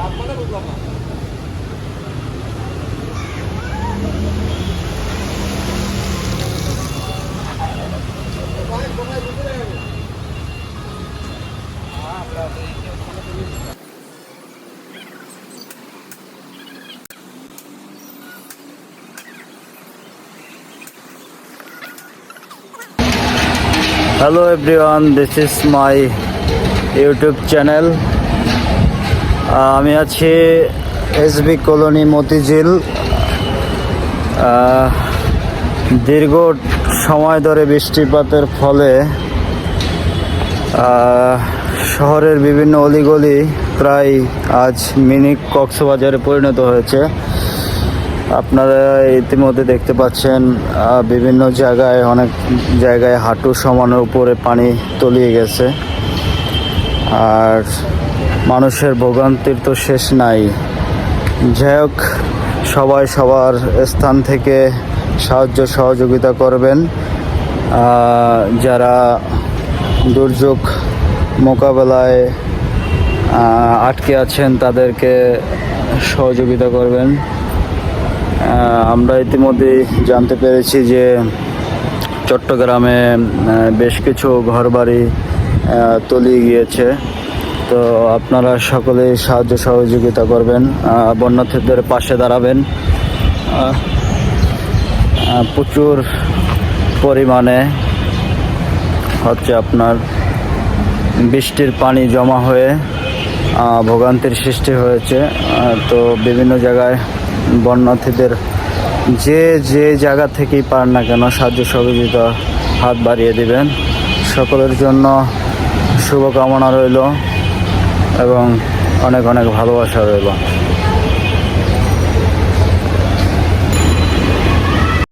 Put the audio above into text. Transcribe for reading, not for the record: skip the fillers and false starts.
Hello everyone, this is my YouTube channel. আমি আছি SB colony Motijheel. দীর্ঘ সময় ধরে বৃষ্টিপাতের ফলে শহরের বিভিন্ন অলিগলি প্রায় আজ মিনি কক্সবাজারে পরিণত হয়েছে। আপনারা ইতিমধ্যে দেখতে পাচ্ছেন বিভিন্ন জায়গায়, অনেক জায়গায় হাঁটু সমানের উপরে পানি তলিয়ে গেছে। আর মানুষের ভোগান্তির তো শেষ নাই। যাই হোক, সবাই সবার স্থান থেকে সাহায্য সহযোগিতা করবেন। যারা দুর্যোগ মোকাবেলায় আটকে আছেন তাদেরকে সহযোগিতা করবেন। আমরা ইতিমধ্যে জানতে পেরেছি যে চট্টগ্রামে বেশ কিছু ঘরবাড়ি তলিয়ে গিয়েছে। তো আপনারা সকলেই সাহায্য সহযোগিতা করবেন, বন্যার্থীদের পাশে দাঁড়াবেন। প্রচুর পরিমাণে হচ্ছে আপনার বৃষ্টির পানি জমা হয়ে ভোগান্তির সৃষ্টি হয়েছে। তো বিভিন্ন জায়গায় বন্যার্থীদের যে জায়গা থেকেই পার না কেন সাহায্য সহযোগিতা হাত বাড়িয়ে দিবেন। সকলের জন্য শুভকামনা রইল এবং অনেক অনেক ভালোবাসা রইল।